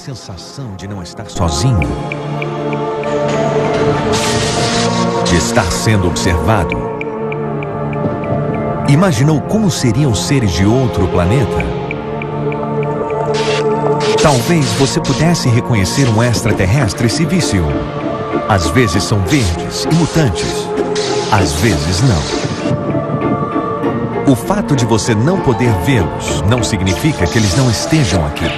sensação de não estar sozinho? De estar sendo observado? Imaginou como seriam seres de outro planeta? Talvez você pudesse reconhecer um extraterrestre se visse um. Às vezes são verdes e mutantes, às vezes não. O fato de você não poder vê-los não significa que eles não estejam aqui.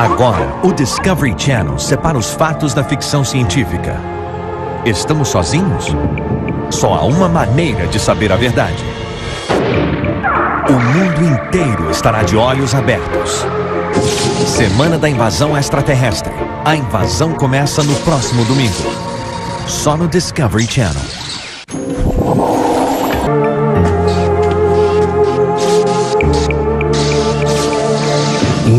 Agora, o Discovery Channel separa os fatos da ficção científica. Estamos sozinhos? Só há uma maneira de saber a verdade. O mundo inteiro estará de olhos abertos. Semana da Invasão Extraterrestre. A invasão começa no próximo domingo. Só no Discovery Channel.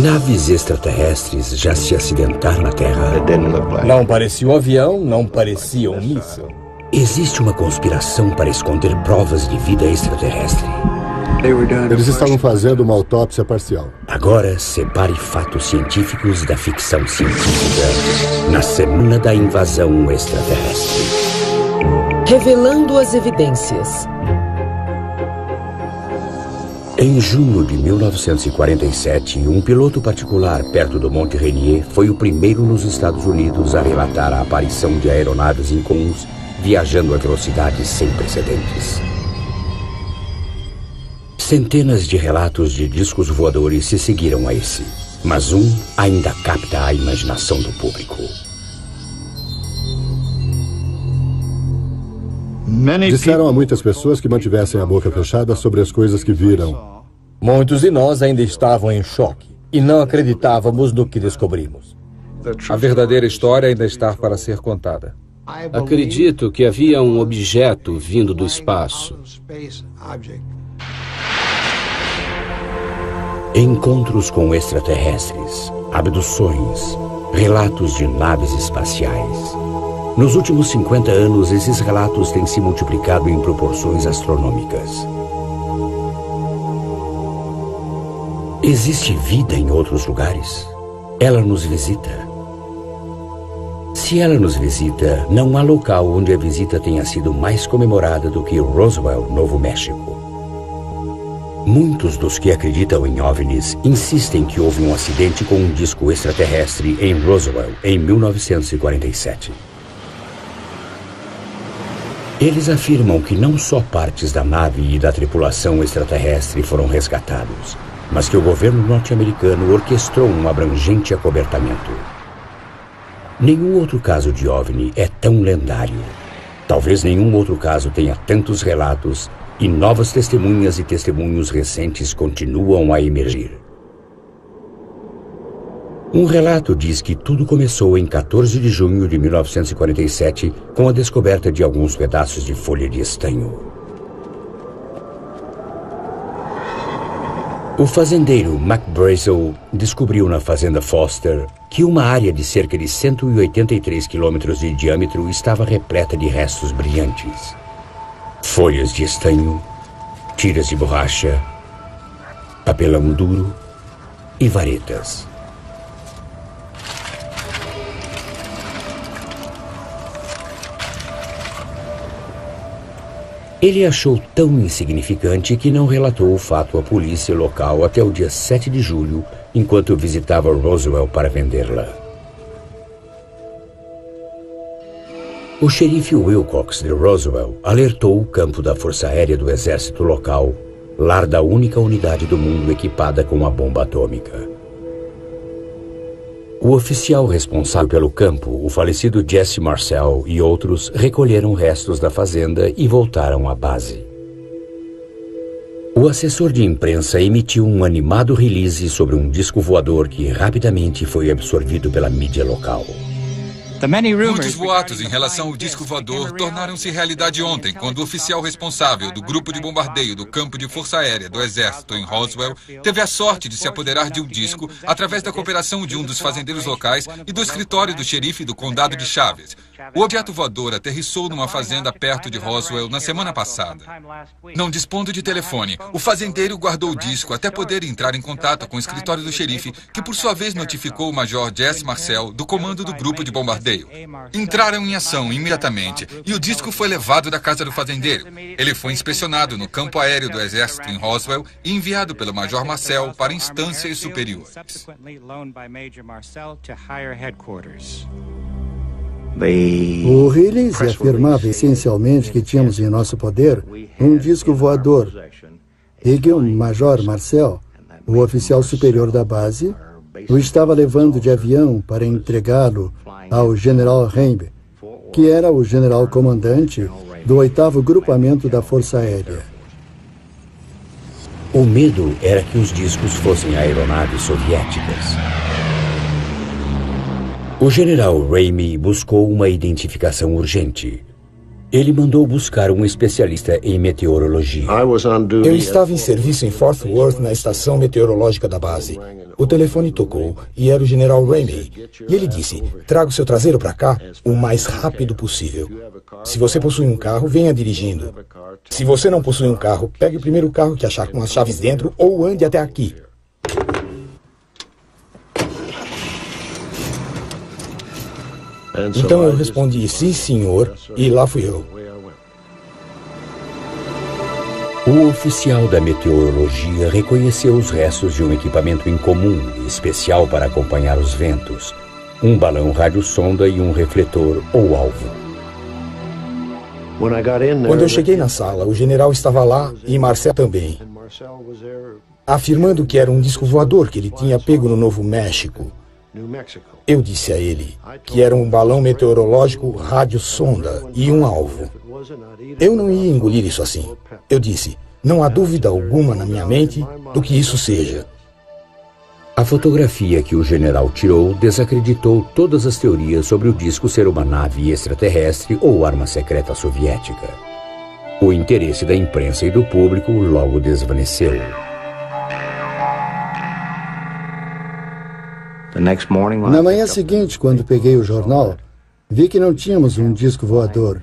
Naves extraterrestres já se acidentaram na Terra. Não parecia um avião, não parecia um míssil. Existe uma conspiração para esconder provas de vida extraterrestre. Eles estavam fazendo uma autópsia parcial. Agora, separe fatos científicos da ficção científica na Semana da Invasão Extraterrestre. Revelando as evidências. Em junho de 1947, um piloto particular perto do Monte Rainier foi o primeiro nos Estados Unidos a relatar a aparição de aeronaves incomuns viajando a velocidades sem precedentes. Centenas de relatos de discos voadores se seguiram a esse, mas um ainda capta a imaginação do público. Disseram a muitas pessoas que mantivessem a boca fechada sobre as coisas que viram. Muitos de nós ainda estavam em choque e não acreditávamos no que descobrimos. A verdadeira história ainda está para ser contada. Acredito que havia um objeto vindo do espaço. Encontros com extraterrestres, abduções, relatos de naves espaciais. Nos últimos 50 anos, esses relatos têm se multiplicado em proporções astronômicas. Existe vida em outros lugares? Ela nos visita? Se ela nos visita, não há local onde a visita tenha sido mais comemorada do que Roswell, Novo México. Muitos dos que acreditam em OVNIs insistem que houve um acidente com um disco extraterrestre em Roswell, em 1947. Eles afirmam que não só partes da nave e da tripulação extraterrestre foram resgatados, mas que o governo norte-americano orquestrou um abrangente acobertamento. Nenhum outro caso de OVNI é tão lendário. Talvez nenhum outro caso tenha tantos relatos e novas testemunhas e testemunhos recentes continuam a emergir. Um relato diz que tudo começou em 14 de junho de 1947 com a descoberta de alguns pedaços de folha de estanho. O fazendeiro Mac Brazel descobriu na fazenda Foster que uma área de cerca de 183 quilômetros de diâmetro estava repleta de restos brilhantes. Folhas de estanho, tiras de borracha, papelão duro e varetas. Ele achou tão insignificante que não relatou o fato à polícia local até o dia 7 de julho, enquanto visitava Roswell para vendê-la. O xerife Wilcox de Roswell alertou o campo da Força Aérea do Exército local, lar da única unidade do mundo equipada com uma bomba atômica. O oficial responsável pelo campo, o falecido Jesse Marcel e outros recolheram restos da fazenda e voltaram à base. O assessor de imprensa emitiu um animado release sobre um disco voador que rapidamente foi absorvido pela mídia local. Muitos boatos em relação ao disco voador tornaram-se realidade ontem, quando o oficial responsável do grupo de bombardeio do campo de força aérea do Exército em Roswell teve a sorte de se apoderar de um disco através da cooperação de um dos fazendeiros locais e do escritório do xerife do condado de Chaves. O objeto voador aterrissou numa fazenda perto de Roswell na semana passada. Não dispondo de telefone, o fazendeiro guardou o disco até poder entrar em contato com o escritório do xerife, que por sua vez notificou o Major Jesse Marcel do comando do grupo de bombardeio. Entraram em ação imediatamente e o disco foi levado da casa do fazendeiro. Ele foi inspecionado no campo aéreo do Exército em Roswell e enviado pelo Major Marcel para instâncias superiores. O release afirmava essencialmente que tínhamos em nosso poder um disco voador e que o Major Marcel, o oficial superior da base, o estava levando de avião para entregá-lo ao General Rambe, que era o general comandante do 8º Grupamento da Força Aérea. O medo era que os discos fossem aeronaves soviéticas. O general Ramey buscou uma identificação urgente. Ele mandou buscar um especialista em meteorologia. Eu estava em serviço em Fort Worth, na estação meteorológica da base. O telefone tocou e era o general Ramey. E ele disse, traga o seu traseiro para cá o mais rápido possível. Se você possui um carro, venha dirigindo. Se você não possui um carro, pegue o primeiro carro que achar com as chaves dentro ou ande até aqui. Então eu respondi, sim senhor, e lá fui eu. O oficial da meteorologia reconheceu os restos de um equipamento incomum e especial para acompanhar os ventos, um balão radiosonda e um refletor ou alvo. Quando eu cheguei na sala, o general estava lá e Marcel também, afirmando que era um disco voador que ele tinha pego no Novo México. Eu disse a ele que era um balão meteorológico radiosonda e um alvo. Eu não ia engolir isso assim. Eu disse, não há dúvida alguma na minha mente do que isso seja. A fotografia que o general tirou desacreditou todas as teorias sobre o disco ser uma nave extraterrestre ou arma secreta soviética. O interesse da imprensa e do público logo desvaneceu. Na manhã seguinte, quando peguei o jornal, vi que não tínhamos um disco voador.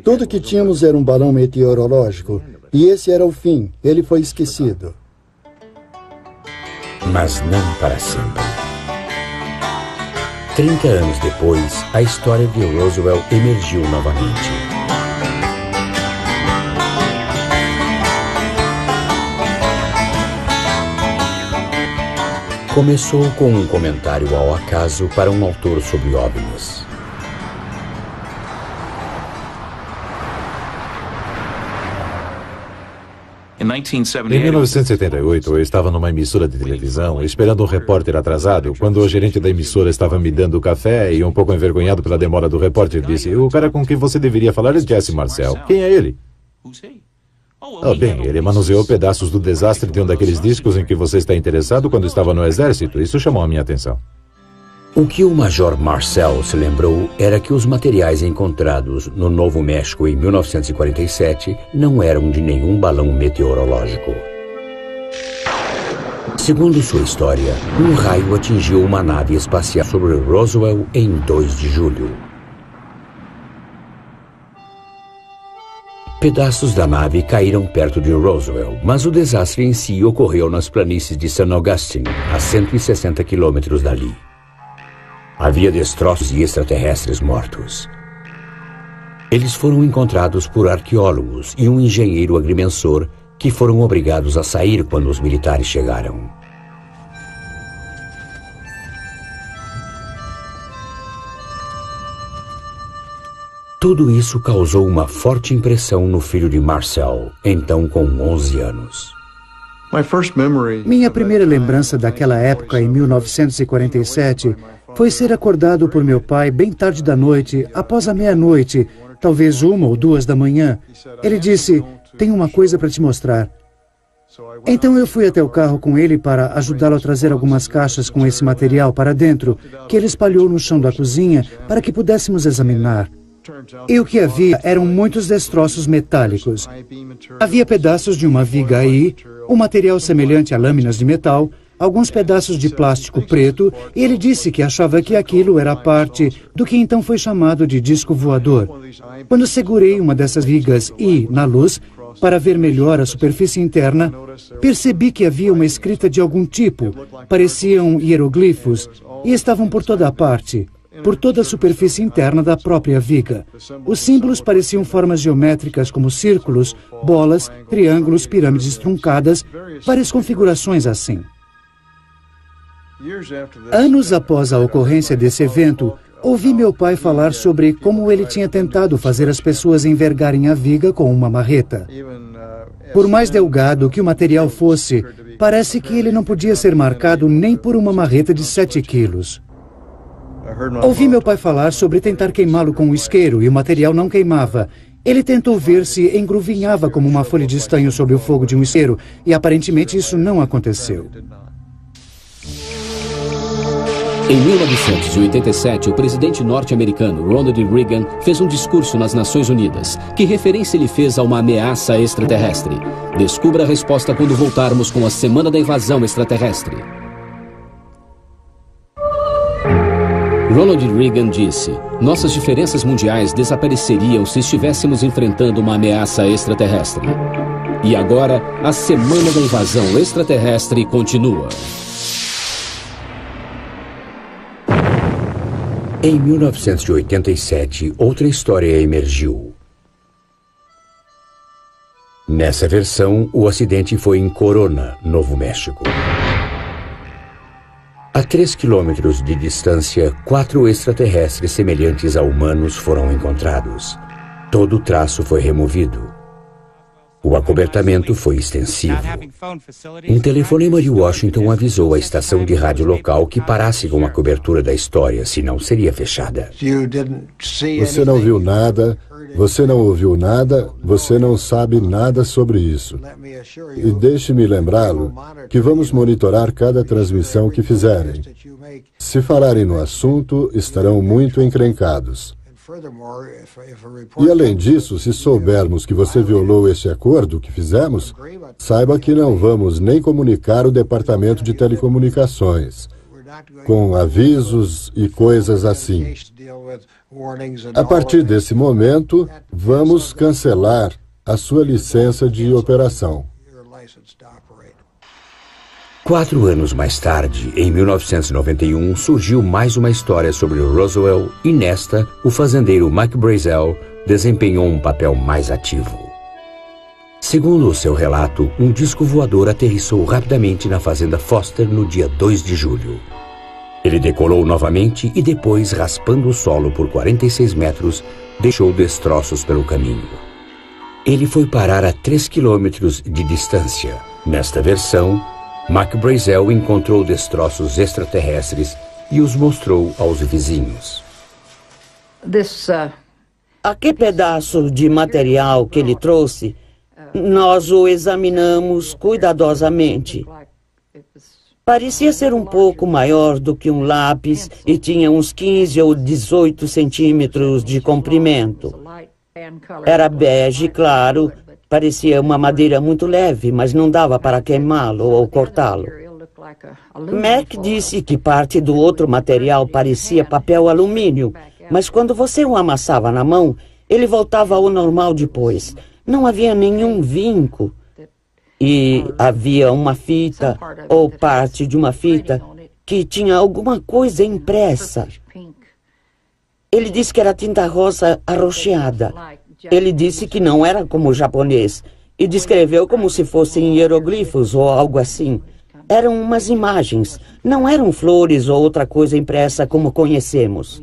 Tudo que tínhamos era um balão meteorológico, e esse era o fim. Ele foi esquecido. Mas não para sempre. 30 anos depois, a história de Roswell emergiu novamente. Começou com um comentário ao acaso para um autor sobre OVNIs. Em 1978, eu estava numa emissora de televisão, esperando um repórter atrasado, quando o gerente da emissora estava me dando café e, um pouco envergonhado pela demora do repórter, disse, o cara com quem você deveria falar é Jesse Marcel. Quem é ele? Bem, ele manuseou pedaços do desastre de um daqueles discos em que você está interessado quando estava no exército. Isso chamou a minha atenção. O que o Major Marcel se lembrou era que os materiais encontrados no Novo México em 1947 não eram de nenhum balão meteorológico. Segundo sua história, um raio atingiu uma nave espacial sobre Roswell em 2 de julho. Pedaços da nave caíram perto de Roswell, mas o desastre em si ocorreu nas planícies de San Augustine, a 160 quilômetros dali. Havia destroços e extraterrestres mortos. Eles foram encontrados por arqueólogos e um engenheiro agrimensor que foram obrigados a sair quando os militares chegaram. Tudo isso causou uma forte impressão no filho de Marcel, então com 11 anos. Minha primeira lembrança daquela época, em 1947, foi ser acordado por meu pai bem tarde da noite, após a meia-noite, talvez 1 ou 2 da manhã. Ele disse, tenho uma coisa para te mostrar. Então eu fui até o carro com ele para ajudá-lo a trazer algumas caixas com esse material para dentro, que ele espalhou no chão da cozinha para que pudéssemos examinar. E o que havia eram muitos destroços metálicos. Havia pedaços de uma viga aí, um material semelhante a lâminas de metal, alguns pedaços de plástico preto, e ele disse que achava que aquilo era parte do que então foi chamado de disco voador. Quando segurei uma dessas vigas e, na luz, para ver melhor a superfície interna, percebi que havia uma escrita de algum tipo, pareciam hieroglifos, e estavam por toda a parte, por toda a superfície interna da própria viga. Os símbolos pareciam formas geométricas como círculos, bolas, triângulos, pirâmides truncadas, várias configurações assim. Anos após a ocorrência desse evento, ouvi meu pai falar sobre como ele tinha tentado fazer as pessoas envergarem a viga com uma marreta. Por mais delgado que o material fosse, parece que ele não podia ser marcado nem por uma marreta de 7 quilos. Ouvi meu pai falar sobre tentar queimá-lo com um isqueiro e o material não queimava. Ele tentou ver se engruvinhava como uma folha de estanho sob o fogo de um isqueiro e aparentemente isso não aconteceu. Em 1987, o presidente norte-americano Ronald Reagan fez um discurso nas Nações Unidas. Que referência ele fez a uma ameaça extraterrestre? Descubra a resposta quando voltarmos com a Semana da Invasão Extraterrestre. Ronald Reagan disse: nossas diferenças mundiais desapareceriam se estivéssemos enfrentando uma ameaça extraterrestre. E agora, a Semana da Invasão Extraterrestre continua. Em 1987, outra história emergiu. Nessa versão, o acidente foi em Corona, Novo México. A 3 quilômetros de distância, 4 extraterrestres semelhantes a humanos foram encontrados. Todo o traço foi removido. O acobertamento foi extensivo. Um telefonema de Washington avisou a estação de rádio local que parasse com a cobertura da história, senão seria fechada. Você não viu nada, você não ouviu nada, você não sabe nada sobre isso. E deixe-me lembrá-lo que vamos monitorar cada transmissão que fizerem. Se falarem no assunto, estarão muito encrencados. E além disso, se soubermos que você violou esse acordo que fizemos, saiba que não vamos nem comunicar o Departamento de Telecomunicações, com avisos e coisas assim. A partir desse momento, vamos cancelar a sua licença de operação. 4 anos mais tarde, em 1991, surgiu mais uma história sobre Roswell e nesta, o fazendeiro Mike Brazel desempenhou um papel mais ativo. Segundo o seu relato, um disco voador aterrissou rapidamente na fazenda Foster no dia 2 de julho. Ele decolou novamente e depois, raspando o solo por 46 metros, deixou destroços pelo caminho. Ele foi parar a 3 quilômetros de distância. Nesta versão, Mark Brazel encontrou destroços extraterrestres e os mostrou aos vizinhos. Aquele pedaço de material que ele trouxe, nós o examinamos cuidadosamente. Parecia ser um pouco maior do que um lápis e tinha uns 15 ou 18 centímetros de comprimento. Era bege, claro. Parecia uma madeira muito leve, mas não dava para queimá-lo ou cortá-lo. Mac disse que parte do outro material parecia papel alumínio, mas quando você o amassava na mão, ele voltava ao normal depois. Não havia nenhum vinco. E havia uma fita, ou parte de uma fita, que tinha alguma coisa impressa. Ele disse que era tinta rosa arroxeada. Ele disse que não era como o japonês e descreveu como se fossem hieroglifos ou algo assim. Eram umas imagens, não eram flores ou outra coisa impressa como conhecemos.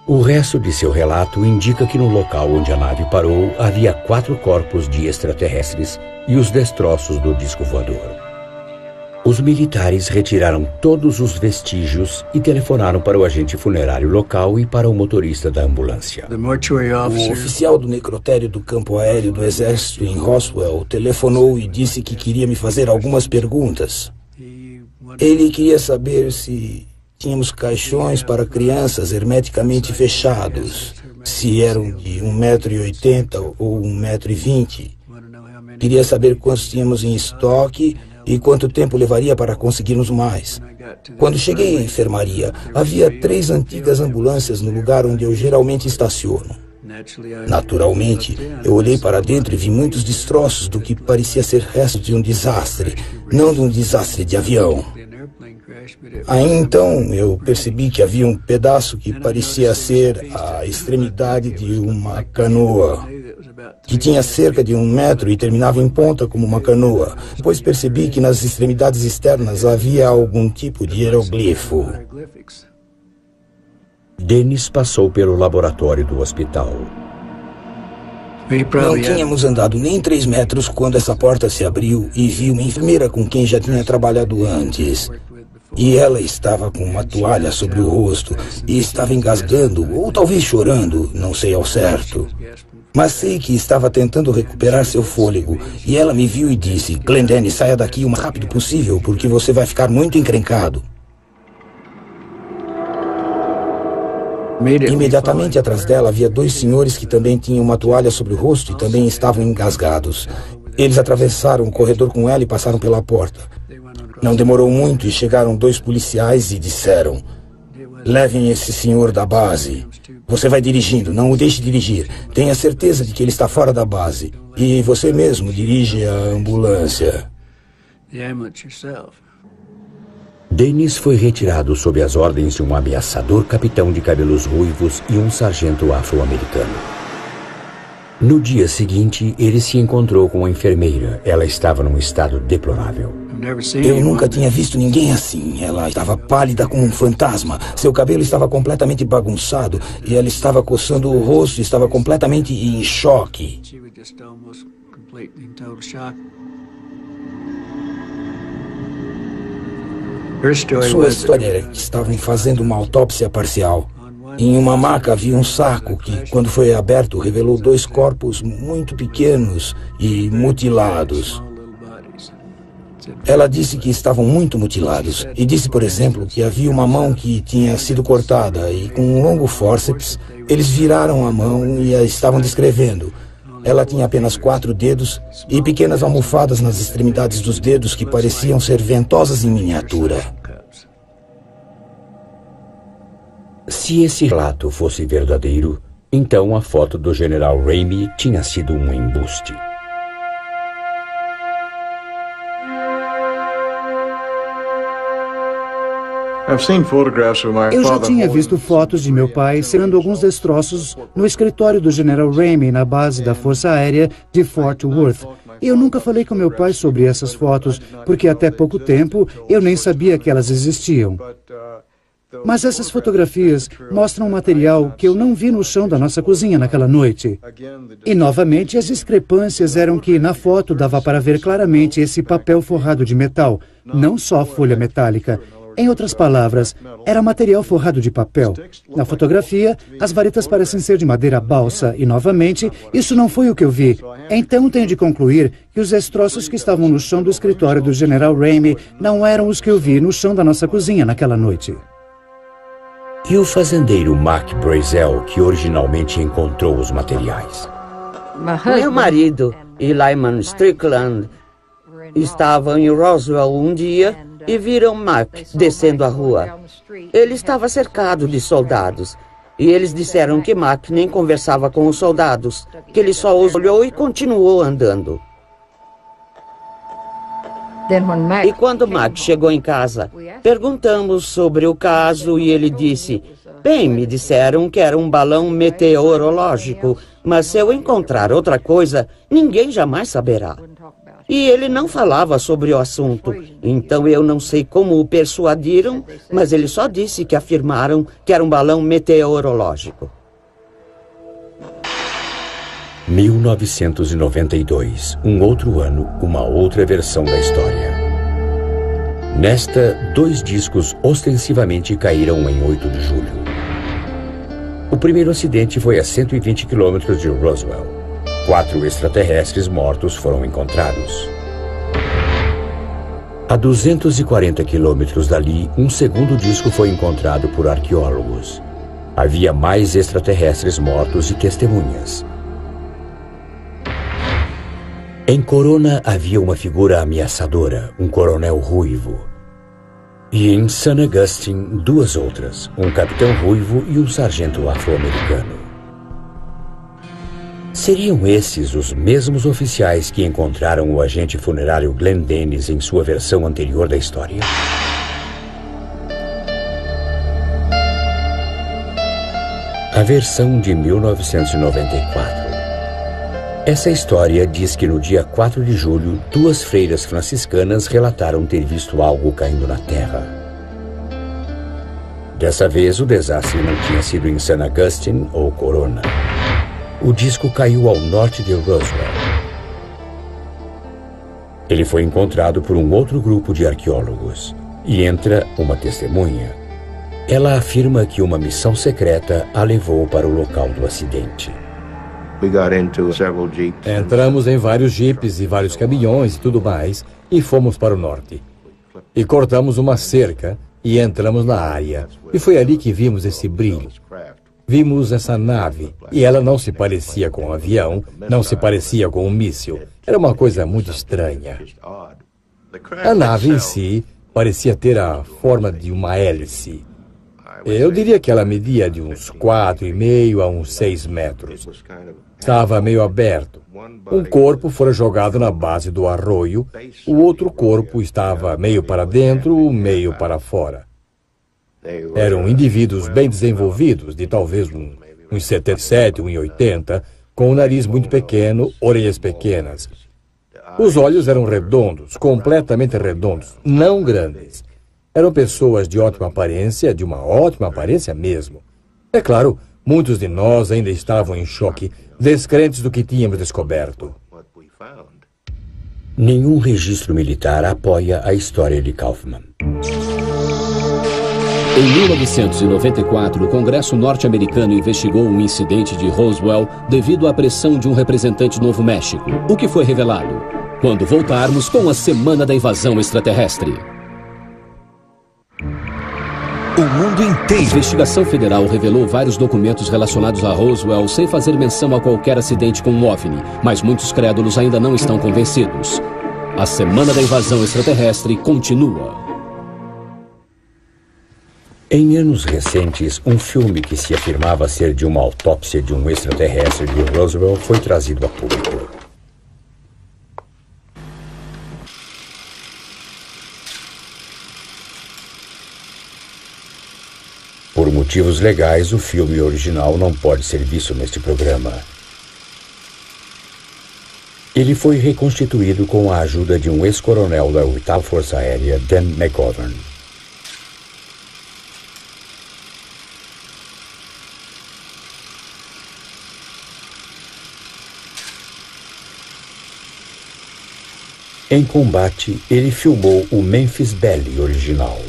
O resto de seu relato indica que no local onde a nave parou havia 4 corpos de extraterrestres e os destroços do disco voador. Os militares retiraram todos os vestígios e telefonaram para o agente funerário local e para o motorista da ambulância. O oficial do necrotério do campo aéreo do exército em Roswell telefonou e disse que queria me fazer algumas perguntas. Ele queria saber se tínhamos caixões para crianças hermeticamente fechados, se eram de 1,80 m ou 1,20 m. Queria saber quantos tínhamos em estoque e quanto tempo levaria para conseguirmos mais. Quando cheguei à enfermaria, havia 3 antigas ambulâncias no lugar onde eu geralmente estaciono. Naturalmente, eu olhei para dentro e vi muitos destroços do que parecia ser resto de um desastre, não de um desastre de avião. Aí então eu percebi que havia um pedaço que parecia ser a extremidade de uma canoa, que tinha cerca de 1 metro e terminava em ponta como uma canoa. Depois percebi que nas extremidades externas havia algum tipo de hieroglifo. Dennis passou pelo laboratório do hospital. Não tínhamos andado nem 3 metros quando essa porta se abriu e vi uma enfermeira com quem já tinha trabalhado antes. E ela estava com uma toalha sobre o rosto e estava engasgando, ou talvez chorando, não sei ao certo. Mas sei que estava tentando recuperar seu fôlego. E ela me viu e disse: "Glendale, saia daqui o mais rápido possível, porque você vai ficar muito encrencado." Imediatamente atrás dela havia 2 senhores que também tinham uma toalha sobre o rosto e também estavam engasgados. Eles atravessaram o corredor com ela e passaram pela porta. Não demorou muito e chegaram 2 policiais e disseram: "Levem esse senhor da base. Você vai dirigindo, não o deixe dirigir. Tenha certeza de que ele está fora da base. E você mesmo dirige a ambulância." Dennis foi retirado sob as ordens de um ameaçador capitão de cabelos ruivos e um sargento afro-americano. No dia seguinte, ele se encontrou com a enfermeira. Ela estava num estado deplorável. Eu nunca tinha visto ninguém assim. Ela estava pálida como um fantasma. Seu cabelo estava completamente bagunçado e ela estava coçando o rosto e estava completamente em choque. Sua história era que estavam fazendo uma autópsia parcial. Em uma maca havia um saco que, quando foi aberto, revelou 2 corpos muito pequenos e mutilados. Ela disse que estavam muito mutilados e disse, por exemplo, que havia uma mão que tinha sido cortada e com um longo fórceps eles viraram a mão e a estavam descrevendo. Ela tinha apenas 4 dedos e pequenas almofadas nas extremidades dos dedos que pareciam ser ventosas em miniatura. Se esse relato fosse verdadeiro, então a foto do General Ramey tinha sido um embuste. Eu já tinha visto fotos de meu pai segurando alguns destroços no escritório do General Ramey na base da Força Aérea de Fort Worth. E eu nunca falei com meu pai sobre essas fotos, porque até pouco tempo eu nem sabia que elas existiam. Mas essas fotografias mostram um material que eu não vi no chão da nossa cozinha naquela noite. E novamente as discrepâncias eram que na foto dava para ver claramente esse papel forrado de metal, não só folha metálica. Em outras palavras, era material forrado de papel. Na fotografia, as varetas parecem ser de madeira balsa e, novamente, isso não foi o que eu vi. Então tenho de concluir que os destroços que estavam no chão do escritório do General Ramey não eram os que eu vi no chão da nossa cozinha naquela noite. E o fazendeiro Mac Brazel, que originalmente encontrou os materiais? Meu marido e Lyman Strickland estavam em Roswell um dia e viram Mac descendo a rua. Ele estava cercado de soldados. E eles disseram que Mac nem conversava com os soldados, que ele só os olhou e continuou andando. E quando Mac chegou em casa, perguntamos sobre o caso e ele disse: "Bem, me disseram que era um balão meteorológico, mas se eu encontrar outra coisa, ninguém jamais saberá." E ele não falava sobre o assunto, então eu não sei como o persuadiram, mas ele só disse que afirmaram que era um balão meteorológico. 1992, um outro ano, uma outra versão da história. Nesta, 2 discos ostensivamente caíram em 8 de julho. O primeiro acidente foi a 120 quilômetros de Roswell. 4 extraterrestres mortos foram encontrados. A 240 quilômetros dali, um segundo disco foi encontrado por arqueólogos. Havia mais extraterrestres mortos e testemunhas. Em Corona havia uma figura ameaçadora, um coronel ruivo. E em San Agustin, duas outras, um capitão ruivo e um sargento afro-americano. Seriam esses os mesmos oficiais que encontraram o agente funerário Glenn Dennis em sua versão anterior da história? A versão de 1994. Essa história diz que no dia 4 de julho, duas freiras franciscanas relataram ter visto algo caindo na terra. Dessa vez, o desastre não tinha sido em San Agustin ou Corona. O disco caiu ao norte de Roswell. Ele foi encontrado por um outro grupo de arqueólogos. E entra uma testemunha. Ela afirma que uma missão secreta a levou para o local do acidente. Entramos em vários jipes e vários caminhões e tudo mais, e fomos para o norte. E cortamos uma cerca e entramos na área. E foi ali que vimos esse brilho. Vimos essa nave, e ela não se parecia com um avião, não se parecia com um míssil. Era uma coisa muito estranha. A nave em si parecia ter a forma de uma hélice. Eu diria que ela media de uns 4,5 a uns 6 metros. Estava meio aberto. Um corpo fora jogado na base do arroio, o outro corpo estava meio para dentro, meio para fora. Eram indivíduos bem desenvolvidos, de talvez uns 77, 1,80, com o nariz muito pequeno, orelhas pequenas. Os olhos eram redondos, completamente redondos, não grandes. Eram pessoas de ótima aparência, de uma ótima aparência mesmo. É claro, muitos de nós ainda estavam em choque, descrentes do que tínhamos descoberto. Nenhum registro militar apoia a história de Kaufman. Em 1994, o Congresso norte-americano investigou um incidente de Roswell devido à pressão de um representante do Novo México, o que foi revelado. Quando voltarmos com a Semana da Invasão Extraterrestre. O mundo inteiro. A investigação federal revelou vários documentos relacionados a Roswell sem fazer menção a qualquer acidente com um OVNI, mas muitos crédulos ainda não estão convencidos. A Semana da Invasão Extraterrestre continua. Em anos recentes, um filme que se afirmava ser de uma autópsia de um extraterrestre de Roswell foi trazido a público. Por motivos legais, o filme original não pode ser visto neste programa. Ele foi reconstituído com a ajuda de um ex-coronel da 8ª Força Aérea, Dan McGovern. Em combate, ele filmou o Memphis Belly original.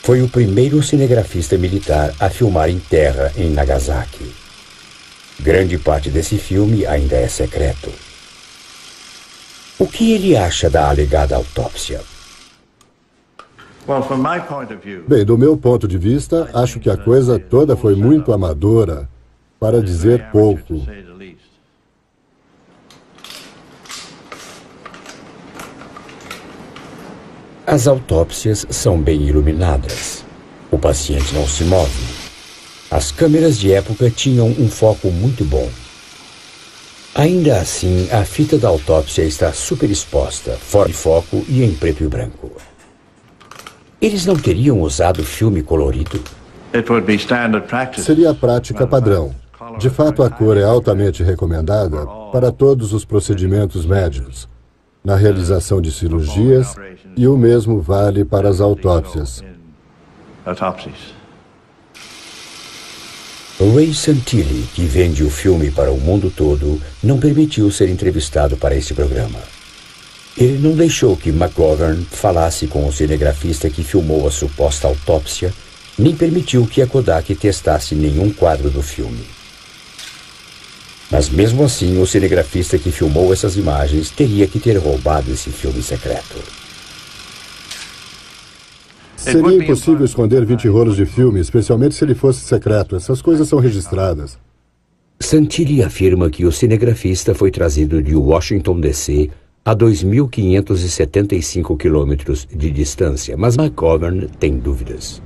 Foi o primeiro cinegrafista militar a filmar em terra em Nagasaki. Grande parte desse filme ainda é secreto. O que ele acha da alegada autópsia? Bem, do meu ponto de vista, acho que a coisa toda foi muito amadora, para dizer pouco. As autópsias são bem iluminadas. O paciente não se move. As câmeras de época tinham um foco muito bom. Ainda assim, a fita da autópsia está super exposta, fora de foco e em preto e branco. Eles não teriam usado filme colorido? Seria a prática padrão. De fato, a cor é altamente recomendada para todos os procedimentos médicos, na realização de cirurgias, e o mesmo vale para as autópsias. Ray Santilli, que vende o filme para o mundo todo, não permitiu ser entrevistado para este programa. Ele não deixou que McGovern falasse com o cinegrafista que filmou a suposta autópsia, nem permitiu que a Kodak testasse nenhum quadro do filme. Mas mesmo assim, o cinegrafista que filmou essas imagens teria que ter roubado esse filme secreto. Seria impossível esconder 20 rolos de filme, especialmente se ele fosse secreto. Essas coisas são registradas. Santilli afirma que o cinegrafista foi trazido de Washington, D.C., a 2.575 quilômetros de distância, mas McGovern tem dúvidas.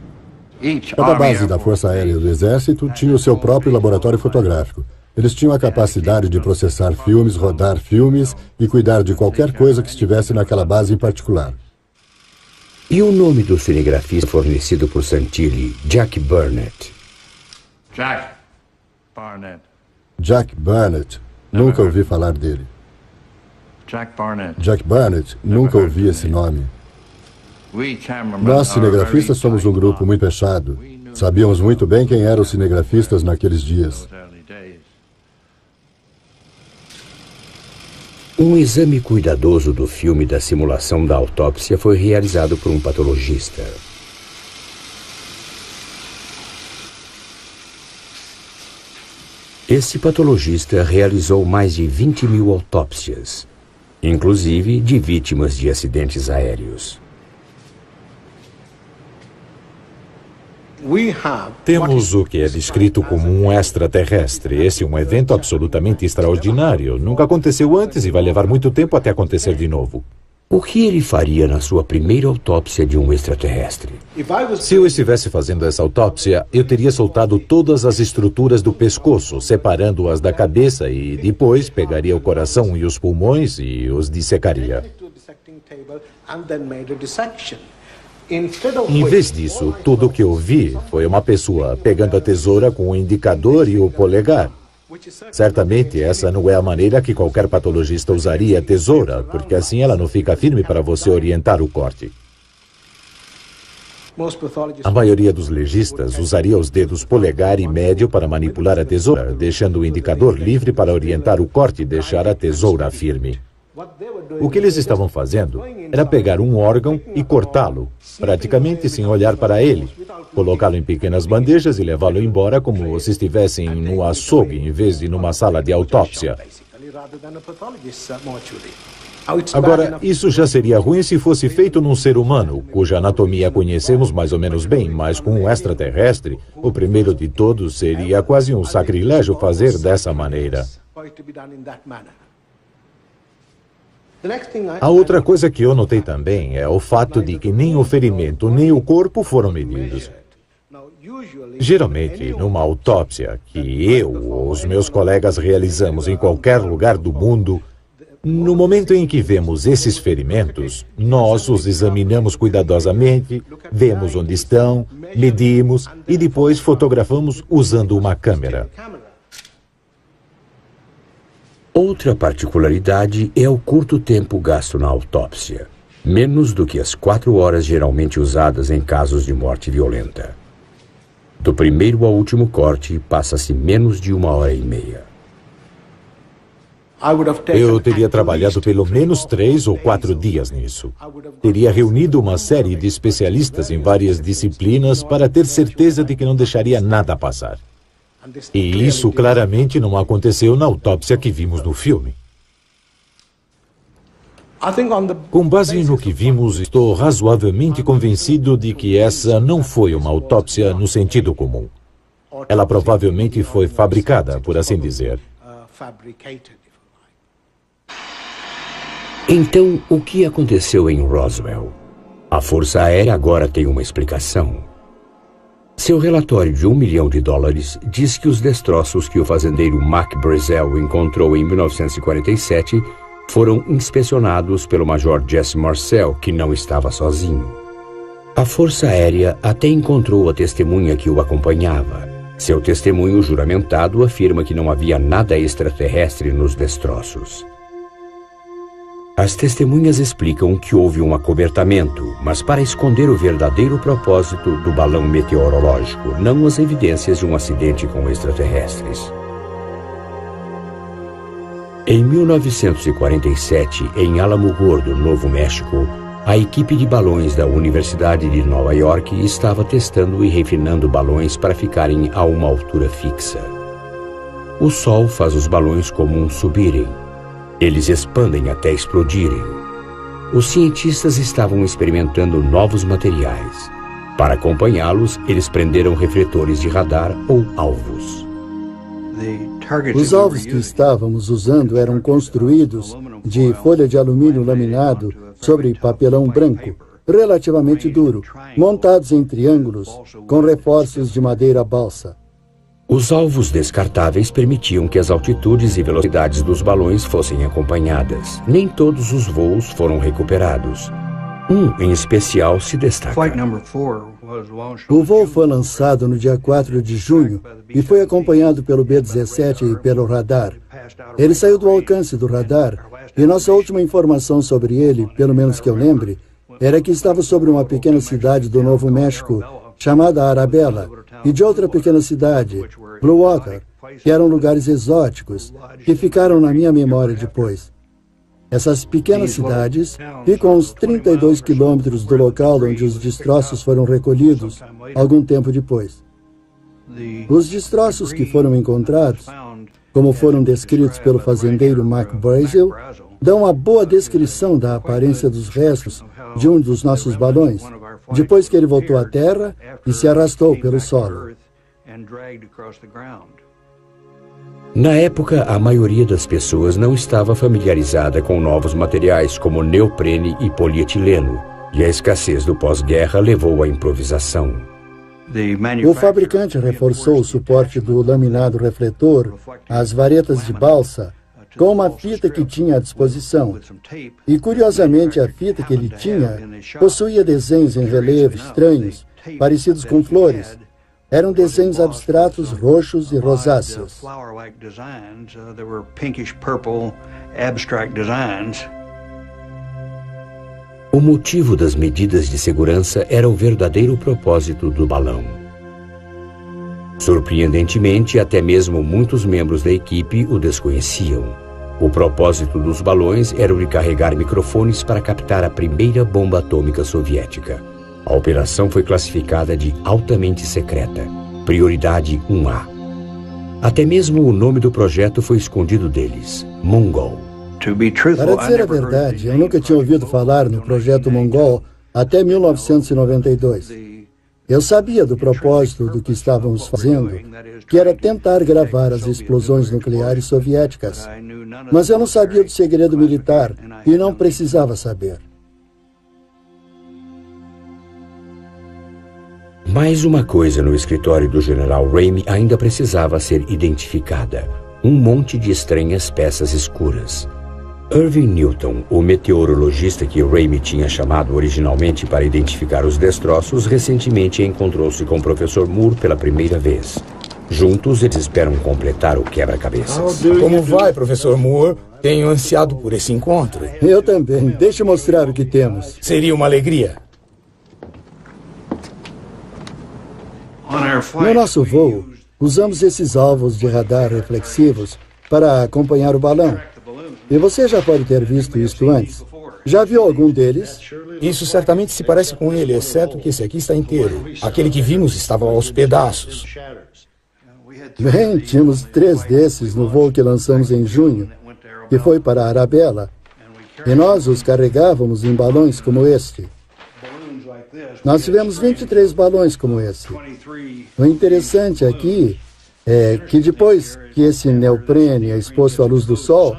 Cada base da Força Aérea do Exército tinha o seu próprio laboratório fotográfico. Eles tinham a capacidade de processar filmes, rodar filmes e cuidar de qualquer coisa que estivesse naquela base em particular. E o nome do cinegrafista fornecido por Santilli, Jack Burnett? Jack Burnett. Nunca ouvi falar dele. Jack Burnett. Nunca ouvi esse nome. Nós, cinegrafistas, somos um grupo muito fechado. Sabíamos muito bem quem eram os cinegrafistas naqueles dias. Um exame cuidadoso do filme da simulação da autópsia foi realizado por um patologista. Esse patologista realizou mais de 20.000 autópsias, inclusive de vítimas de acidentes aéreos. Temos o que é descrito como um extraterrestre. Esse é um evento absolutamente extraordinário. Nunca aconteceu antes e vai levar muito tempo até acontecer de novo. O que ele faria na sua primeira autópsia de um extraterrestre? Se eu estivesse fazendo essa autópsia, eu teria soltado todas as estruturas do pescoço, separando-as da cabeça e depois pegaria o coração e os pulmões e os dissecaria. Em vez disso, tudo o que eu vi foi uma pessoa pegando a tesoura com o indicador e o polegar. Certamente essa não é a maneira que qualquer patologista usaria a tesoura, porque assim ela não fica firme para você orientar o corte. A maioria dos legistas usaria os dedos polegar e médio para manipular a tesoura, deixando o indicador livre para orientar o corte e deixar a tesoura firme. O que eles estavam fazendo era pegar um órgão e cortá-lo, praticamente sem olhar para ele, colocá-lo em pequenas bandejas e levá-lo embora como se estivessem no açougue em vez de numa sala de autópsia. Agora, isso já seria ruim se fosse feito num ser humano, cuja anatomia conhecemos mais ou menos bem, mas com um extraterrestre, o primeiro de todos seria quase um sacrilégio fazer dessa maneira. A outra coisa que eu notei também é o fato de que nem o ferimento nem o corpo foram medidos. Geralmente, numa autópsia que eu ou os meus colegas realizamos em qualquer lugar do mundo, no momento em que vemos esses ferimentos, nós os examinamos cuidadosamente, vemos onde estão, medimos e depois fotografamos usando uma câmera. Outra particularidade é o curto tempo gasto na autópsia, menos do que as 4 horas geralmente usadas em casos de morte violenta. Do primeiro ao último corte, passa-se menos de 1h30. Eu teria trabalhado pelo menos 3 ou 4 dias nisso. Teria reunido uma série de especialistas em várias disciplinas para ter certeza de que não deixaria nada passar. E isso claramente não aconteceu na autópsia que vimos no filme. Com base no que vimos, estou razoavelmente convencido de que essa não foi uma autópsia no sentido comum. Ela provavelmente foi fabricada, por assim dizer. Então, o que aconteceu em Roswell? A Força Aérea agora tem uma explicação. Seu relatório de $1 milhão diz que os destroços que o fazendeiro Mac Brazel encontrou em 1947 foram inspecionados pelo Major Jesse Marcel, que não estava sozinho. A Força Aérea até encontrou a testemunha que o acompanhava. Seu testemunho juramentado afirma que não havia nada extraterrestre nos destroços. As testemunhas explicam que houve um acobertamento, mas para esconder o verdadeiro propósito do balão meteorológico, não as evidências de um acidente com extraterrestres. Em 1947, em Alamogordo, Novo México, a equipe de balões da Universidade de Nova York estava testando e refinando balões para ficarem a uma altura fixa. O Sol faz os balões comuns subirem. Eles expandem até explodirem. Os cientistas estavam experimentando novos materiais. Para acompanhá-los, eles prenderam refletores de radar ou alvos. Os alvos que estávamos usando eram construídos de folha de alumínio laminado sobre papelão branco, relativamente duro, montados em triângulos com reforços de madeira balsa. Os alvos descartáveis permitiam que as altitudes e velocidades dos balões fossem acompanhadas. Nem todos os voos foram recuperados. Um, em especial, se destaca. O voo foi lançado no dia 4 de junho e foi acompanhado pelo B-17 e pelo radar. Ele saiu do alcance do radar e nossa última informação sobre ele, pelo menos que eu lembre, era que estava sobre uma pequena cidade do Novo México chamada Arabella e de outra pequena cidade, Blue Water, que eram lugares exóticos que ficaram na minha memória depois. Essas pequenas cidades ficam a uns 32 quilômetros do local onde os destroços foram recolhidos algum tempo depois. Os destroços que foram encontrados, como foram descritos pelo fazendeiro Mac Brazel, dão uma boa descrição da aparência dos restos de um dos nossos balões, depois que ele voltou à terra e se arrastou pelo solo. Na época, a maioria das pessoas não estava familiarizada com novos materiais como neoprene e polietileno, e a escassez do pós-guerra levou à improvisação. O fabricante reforçou o suporte do laminado refletor, as varetas de balsa, com uma fita que tinha à disposição. E, curiosamente, a fita que ele tinha possuía desenhos em relevo estranhos, parecidos com flores. Eram desenhos abstratos roxos e rosáceos. O motivo das medidas de segurança era o verdadeiro propósito do balão. Surpreendentemente, até mesmo muitos membros da equipe o desconheciam. O propósito dos balões era o de carregar microfones para captar a primeira bomba atômica soviética. A operação foi classificada de altamente secreta, prioridade 1A. Até mesmo o nome do projeto foi escondido deles, Mongol. Para dizer a verdade, eu nunca tinha ouvido falar no projeto Mongol até 1992. Eu sabia do propósito do que estávamos fazendo, que era tentar gravar as explosões nucleares soviéticas. Mas eu não sabia do segredo militar e não precisava saber. Mais uma coisa no escritório do General Ramey ainda precisava ser identificada. Um monte de estranhas peças escuras. Irving Newton, o meteorologista que Ramey tinha chamado originalmente para identificar os destroços, recentemente encontrou-se com o professor Moore pela primeira vez. Juntos, eles esperam completar o quebra-cabeças. Como vai, professor Moore? Tenho ansiado por esse encontro. Eu também. Deixa eu mostrar o que temos. Seria uma alegria. No nosso voo, usamos esses alvos de radar reflexivos para acompanhar o balão. E você já pode ter visto isto antes. Já viu algum deles? Isso certamente se parece com ele, exceto que esse aqui está inteiro. Aquele que vimos estava aos pedaços. Bem, tínhamos 3 desses no voo que lançamos em junho, que foi para Arabella. E nós os carregávamos em balões como este. Nós tivemos 23 balões como esse. O interessante aqui é que depois que esse neoprene é exposto à luz do sol,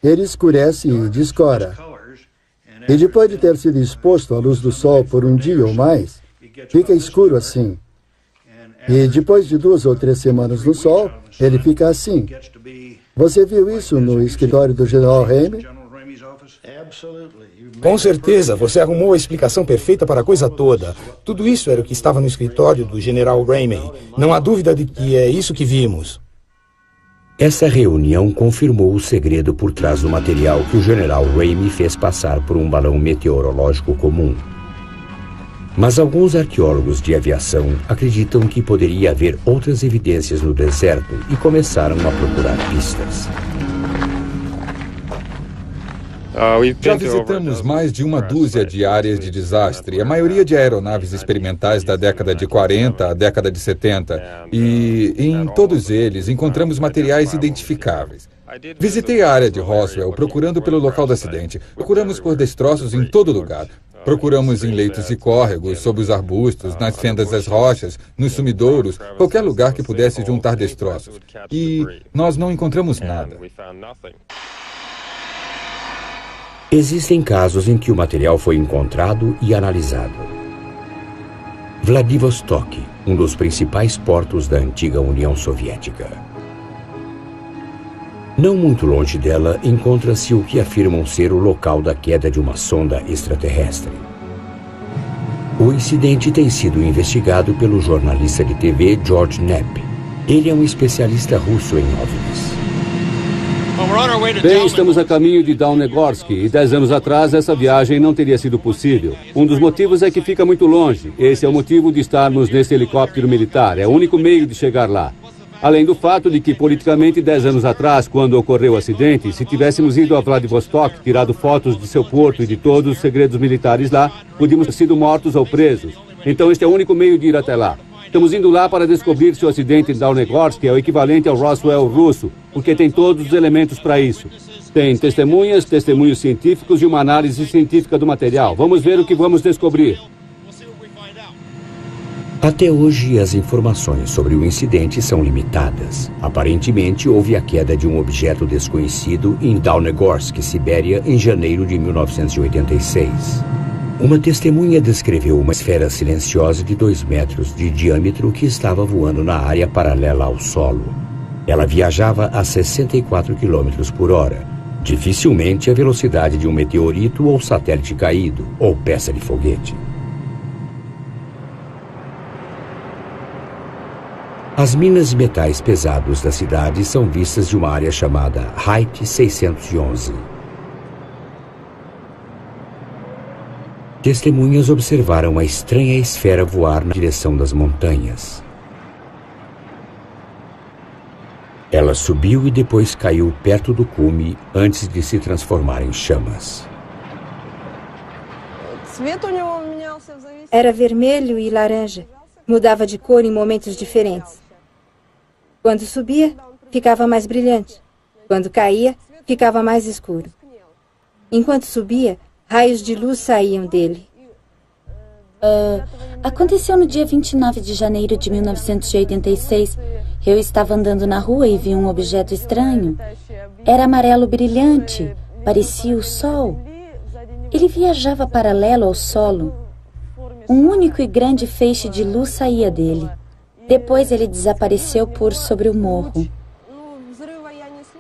ele escurece e descora. E depois de ter sido exposto à luz do sol por um dia ou mais, fica escuro assim. E depois de 2 ou 3 semanas no sol, ele fica assim. Você viu isso no escritório do General Ramey? Com certeza, você arrumou a explicação perfeita para a coisa toda. Tudo isso era o que estava no escritório do General Ramey. Não há dúvida de que é isso que vimos. Essa reunião confirmou o segredo por trás do material que o General Ramey fez passar por um balão meteorológico comum. Mas alguns arqueólogos de aviação acreditam que poderia haver outras evidências no deserto e começaram a procurar pistas. Já visitamos mais de uma dúzia de áreas de desastre, a maioria de aeronaves experimentais da década de 40 à década de 70, e em todos eles encontramos materiais identificáveis. Visitei a área de Roswell procurando pelo local do acidente. Procuramos por destroços em todo lugar. Procuramos em leitos e córregos, sob os arbustos, nas fendas das rochas, nos sumidouros, qualquer lugar que pudesse juntar destroços. E nós não encontramos nada. Existem casos em que o material foi encontrado e analisado. Vladivostok, um dos principais portos da antiga União Soviética. Não muito longe dela encontra-se o que afirmam ser o local da queda de uma sonda extraterrestre. O incidente tem sido investigado pelo jornalista de TV George Knapp. Ele é um especialista russo em OVNIs. Bem, estamos a caminho de Dawnegorsk e 10 anos atrás essa viagem não teria sido possível. Um dos motivos é que fica muito longe. Esse é o motivo de estarmos nesse helicóptero militar. É o único meio de chegar lá. Além do fato de que, politicamente, 10 anos atrás, quando ocorreu o acidente, se tivéssemos ido a Vladivostok, tirado fotos de seu porto e de todos os segredos militares lá, podíamos ter sido mortos ou presos. Então este é o único meio de ir até lá. Estamos indo lá para descobrir se o acidente em Dawnegorsk é o equivalente ao Roswell russo, porque tem todos os elementos para isso. Tem testemunhas, testemunhos científicos e uma análise científica do material. Vamos ver o que vamos descobrir. Até hoje, as informações sobre o incidente são limitadas. Aparentemente, houve a queda de um objeto desconhecido em Dawnegorsk, Sibéria, em janeiro de 1986. Uma testemunha descreveu uma esfera silenciosa de 2 metros de diâmetro que estava voando na área paralela ao solo. Ela viajava a 64 km por hora, dificilmente a velocidade de um meteorito ou satélite caído, ou peça de foguete. As minas de metais pesados da cidade são vistas de uma área chamada Height 611. Testemunhas observaram a estranha esfera voar na direção das montanhas. Ela subiu e depois caiu perto do cume antes de se transformar em chamas. Era vermelho e laranja. Mudava de cor em momentos diferentes. Quando subia, ficava mais brilhante. Quando caía, ficava mais escuro. Enquanto subia, raios de luz saíam dele. Aconteceu no dia 29 de janeiro de 1986. Eu estava andando na rua e vi um objeto estranho. Era amarelo brilhante, parecia o sol. Ele viajava paralelo ao solo. Um único e grande feixe de luz saía dele. Depois ele desapareceu por sobre o morro.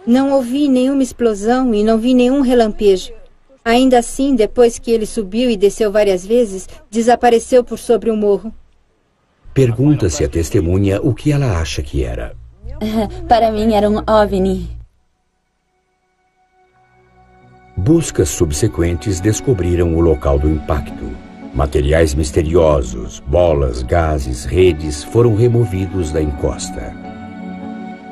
Não ouvi nenhuma explosão e não vi nenhum relampejo. Ainda assim, depois que ele subiu e desceu várias vezes, desapareceu por sobre o morro. Pergunta-se a testemunha o que ela acha que era. Para mim era um OVNI. Buscas subsequentes descobriram o local do impacto. Materiais misteriosos, bolas, gases, redes foram removidos da encosta.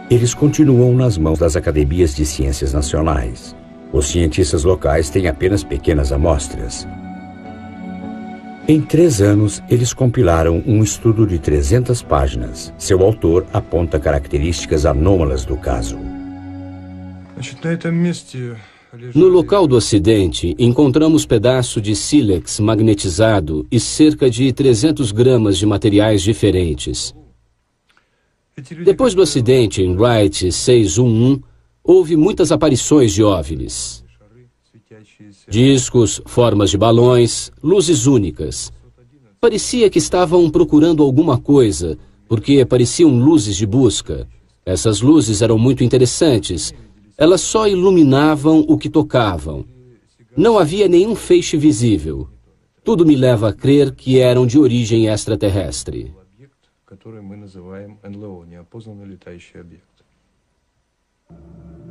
Eles continuam nas mãos das academias de ciências nacionais. Os cientistas locais têm apenas pequenas amostras. Em 3 anos, eles compilaram um estudo de 300 páginas. Seu autor aponta características anômalas do caso. No local do acidente, encontramos pedaço de sílex magnetizado e cerca de 300 gramas de materiais diferentes. Depois do acidente em Wright 611, houve muitas aparições de OVNIs. Discos, formas de balões, luzes únicas. Parecia que estavam procurando alguma coisa, porque pareciam luzes de busca. Essas luzes eram muito interessantes. Elas só iluminavam o que tocavam. Não havia nenhum feixe visível. Tudo me leva a crer que eram de origem extraterrestre.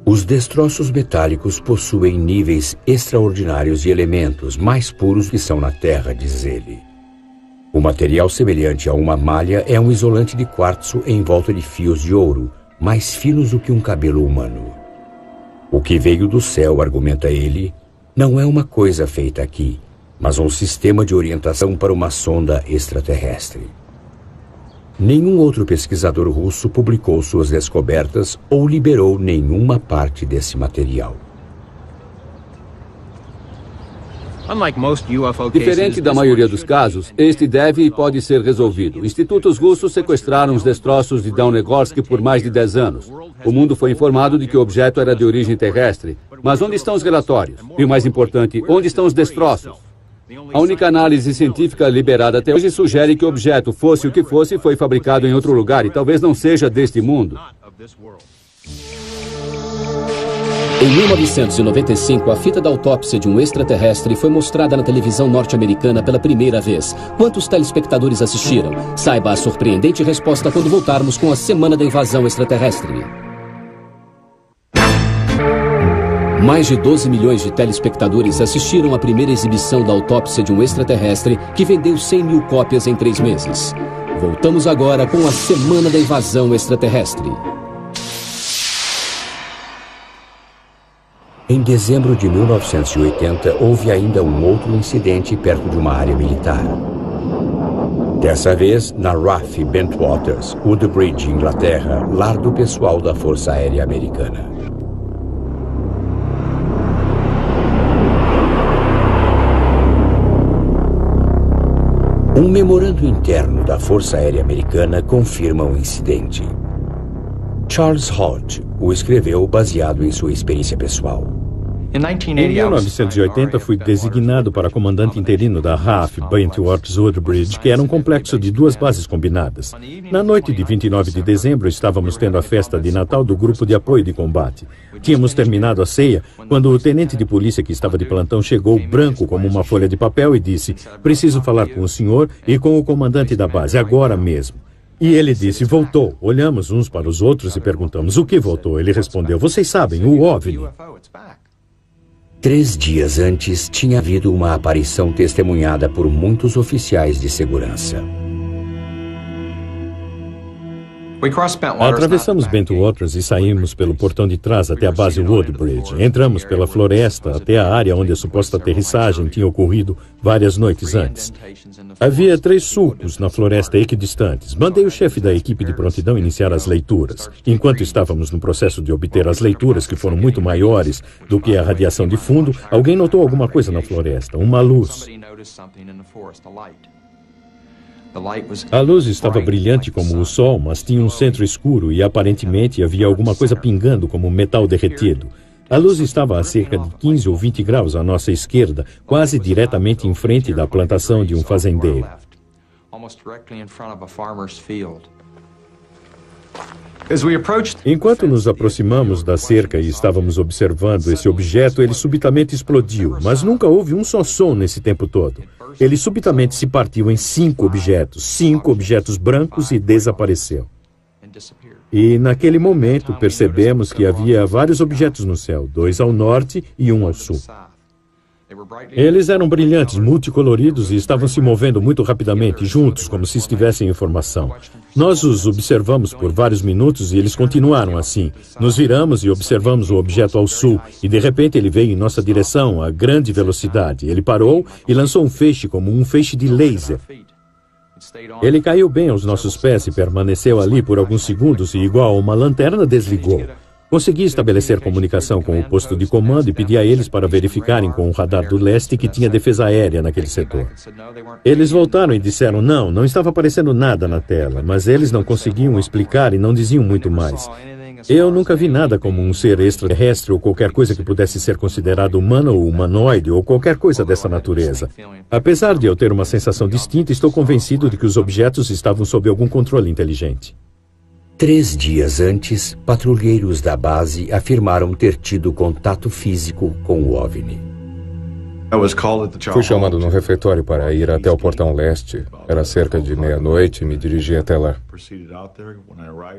Os destroços metálicos possuem níveis extraordinários de elementos mais puros que são na Terra, diz ele. O material semelhante a uma malha é um isolante de quartzo em volta de fios de ouro, mais finos do que um cabelo humano. O que veio do céu, argumenta ele, não é uma coisa feita aqui, mas um sistema de orientação para uma sonda extraterrestre. Nenhum outro pesquisador russo publicou suas descobertas ou liberou nenhuma parte desse material. Diferente da maioria dos casos, este deve e pode ser resolvido. Institutos russos sequestraram os destroços de Dawnegorsk por mais de 10 anos. O mundo foi informado de que o objeto era de origem terrestre. Mas onde estão os relatórios? E o mais importante, onde estão os destroços? A única análise científica liberada até hoje sugere que o objeto, fosse o que fosse, foi fabricado em outro lugar e talvez não seja deste mundo. Em 1995, a fita da autópsia de um extraterrestre foi mostrada na televisão norte-americana pela primeira vez. Quantos telespectadores assistiram? Saiba a surpreendente resposta quando voltarmos com a Semana da Invasão Extraterrestre. Mais de 12 milhões de telespectadores assistiram à primeira exibição da autópsia de um extraterrestre que vendeu 100 mil cópias em 3 meses. Voltamos agora com a Semana da Invasão Extraterrestre. Em dezembro de 1980, houve ainda um outro incidente perto de uma área militar. Dessa vez, na RAF Bentwaters, Woodbridge, Inglaterra, lar do pessoal da Força Aérea Americana. Um memorando interno da Força Aérea Americana confirma o incidente. Charles Hodge o escreveu baseado em sua experiência pessoal. Em 1980, fui designado para comandante interino da RAF Bentwaters Woodbridge, que era um complexo de 2 bases combinadas. Na noite de 29 de dezembro, estávamos tendo a festa de Natal do Grupo de Apoio de Combate. Tínhamos terminado a ceia quando o tenente de polícia que estava de plantão chegou branco como uma folha de papel e disse: "Preciso falar com o senhor e com o comandante da base, agora mesmo." E ele disse: "Voltou." Olhamos uns para os outros e perguntamos: "O que voltou?" Ele respondeu: "Vocês sabem, o OVNI." 3 dias antes, tinha havido uma aparição testemunhada por muitos oficiais de segurança. Atravessamos Bentwaters e saímos pelo portão de trás até a base Woodbridge. Entramos pela floresta até a área onde a suposta aterrissagem tinha ocorrido várias noites antes. Havia 3 sulcos na floresta equidistantes. Mandei o chefe da equipe de prontidão iniciar as leituras. Enquanto estávamos no processo de obter as leituras, que foram muito maiores do que a radiação de fundo, alguém notou alguma coisa na floresta, uma luz. A luz estava brilhante como o sol, mas tinha um centro escuro e aparentemente havia alguma coisa pingando como metal derretido. A luz estava a cerca de 15 ou 20 graus à nossa esquerda, quase diretamente em frente da plantação de um fazendeiro. Enquanto nos aproximamos da cerca e estávamos observando esse objeto, ele subitamente explodiu, mas nunca houve um só som nesse tempo todo. Ele subitamente se partiu em 5 objetos brancos e desapareceu. E naquele momento percebemos que havia vários objetos no céu, 2 ao norte e 1 ao sul. Eles eram brilhantes, multicoloridos e estavam se movendo muito rapidamente, juntos, como se estivessem em formação. Nós os observamos por vários minutos e eles continuaram assim. Nos viramos e observamos o objeto ao sul e de repente ele veio em nossa direção a grande velocidade. Ele parou e lançou um feixe como um feixe de laser. Ele caiu bem aos nossos pés e permaneceu ali por alguns segundos e, igual a uma lanterna, desligou. Consegui estabelecer comunicação com o posto de comando e pedi a eles para verificarem com o radar do leste que tinha defesa aérea naquele setor. Eles voltaram e disseram: não estava aparecendo nada na tela, mas eles não conseguiam explicar e não diziam muito mais. Eu nunca vi nada como um ser extraterrestre ou qualquer coisa que pudesse ser considerado humano ou humanoide ou qualquer coisa dessa natureza. Apesar de eu ter uma sensação distinta, estou convencido de que os objetos estavam sob algum controle inteligente. 3 dias antes, patrulheiros da base afirmaram ter tido contato físico com o OVNI. Fui chamado no refeitório para ir até o portão leste. Era cerca de meia-noite e me dirigi até lá.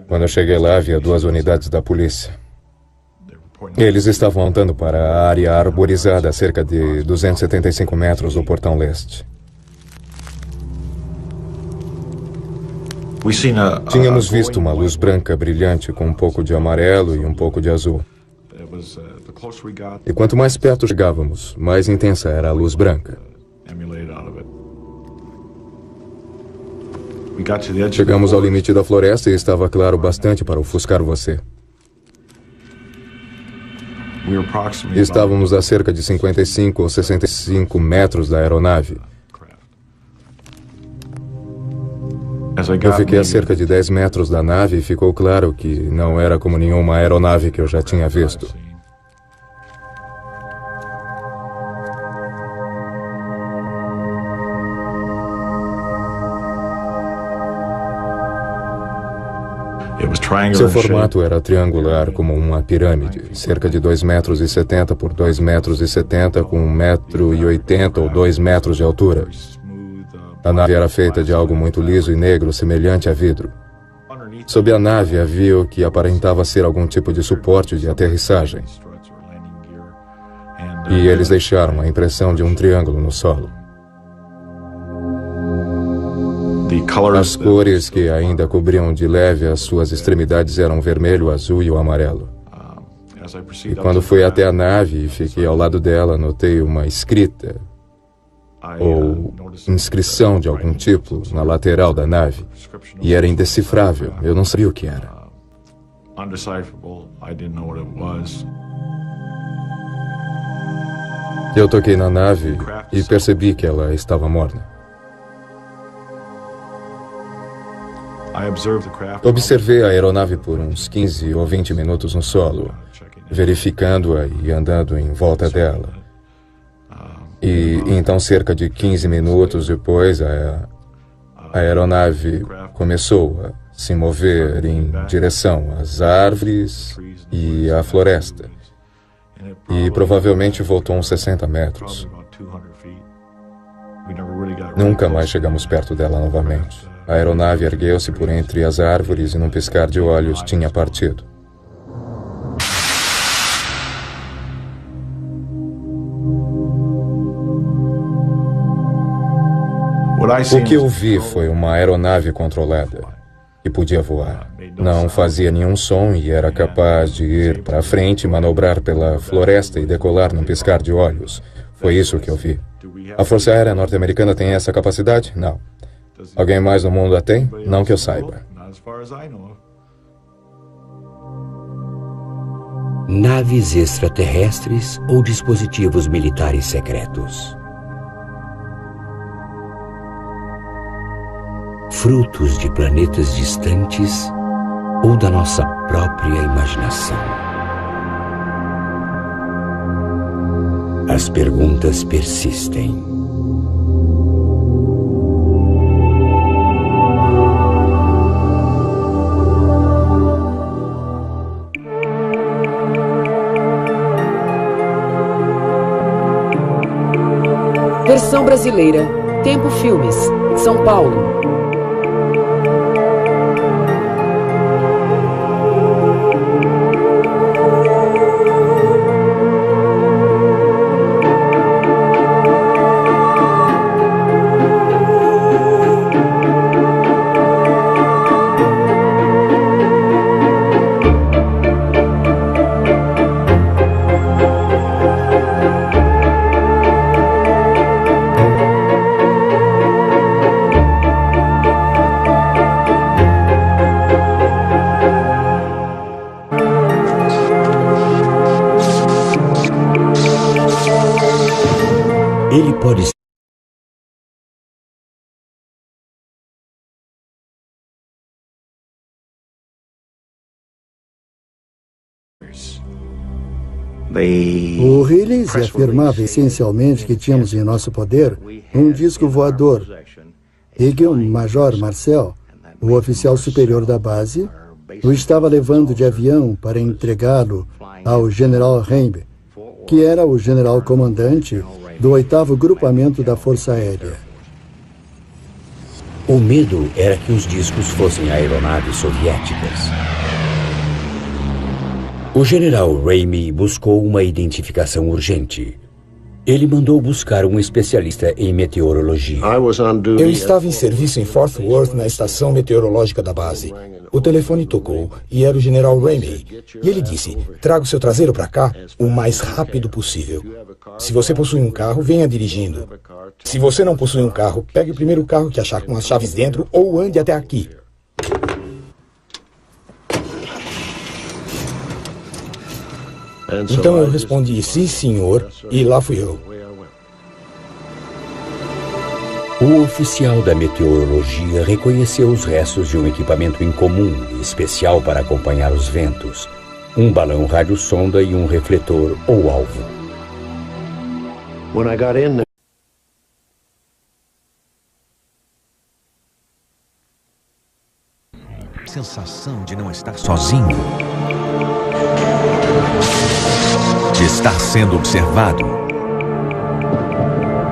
Quando eu cheguei lá, havia 2 unidades da polícia. Eles estavam andando para a área arborizada a cerca de 275 metros do portão leste. Tínhamos visto uma luz branca brilhante com um pouco de amarelo e um pouco de azul. E quanto mais perto chegávamos, mais intensa era a luz branca. Chegamos ao limite da floresta e estava claro bastante para ofuscar você. Estávamos a cerca de 55 ou 65 metros da aeronave. Eu fiquei a cerca de 10 metros da nave e ficou claro que não era como nenhuma aeronave que eu já tinha visto. Seu formato era triangular como uma pirâmide, cerca de 2,70 metros por 2,70 metros, com 1,80 m ou 2 metros de altura. A nave era feita de algo muito liso e negro, semelhante a vidro. Sob a nave havia o que aparentava ser algum tipo de suporte de aterrissagem. E eles deixaram a impressão de um triângulo no solo. As cores que ainda cobriam de leve as suas extremidades eram o vermelho, o azul e o amarelo. E quando fui até a nave e fiquei ao lado dela, notei uma escrita ou inscrição de algum tipo na lateral da nave. E era indecifrável. Eu não sabia o que era. Eu toquei na nave e percebi que ela estava morna. Observei a aeronave por uns 15 ou 20 minutos no solo, verificando-a e andando em volta dela. E então, cerca de 15 minutos depois, a aeronave começou a se mover em direção às árvores e à floresta. E provavelmente voltou uns 60 metros. Nunca mais chegamos perto dela novamente. A aeronave ergueu-se por entre as árvores e, num piscar de olhos, tinha partido. O que eu vi foi uma aeronave controlada, que podia voar. Não fazia nenhum som e era capaz de ir para frente, manobrar pela floresta e decolar num piscar de olhos. Foi isso que eu vi. A Força Aérea Norte-Americana tem essa capacidade? Não. Alguém mais no mundo a tem? Não que eu saiba. Naves extraterrestres ou dispositivos militares secretos. Frutos de planetas distantes ou da nossa própria imaginação. As perguntas persistem. Versão brasileira. Tempo Filmes. São Paulo. Ele pode ser O Hillings afirmava essencialmente que tínhamos em nosso poder um disco voador. Egan Major Marcel, o oficial superior da base, o estava levando de avião para entregá-lo ao general Rambe, que era o general comandante do 8º Grupamento da Força Aérea. O medo era que os discos fossem aeronaves soviéticas. O general Ramey buscou uma identificação urgente. Ele mandou buscar um especialista em meteorologia. Eu estava em serviço em Fort Worth, na estação meteorológica da base. O telefone tocou e era o general Ramey. E ele disse, traga o seu traseiro para cá o mais rápido possível. Se você possui um carro, venha dirigindo. Se você não possui um carro, pegue o primeiro carro que achar com as chaves dentro ou ande até aqui. Então eu respondi, sim, senhor, e lá fui eu. O oficial da meteorologia reconheceu os restos de um equipamento incomum e especial para acompanhar os ventos. Um balão rádio-sonda e um refletor ou alvo. Sensação de não estar sozinho, de estar sendo observado.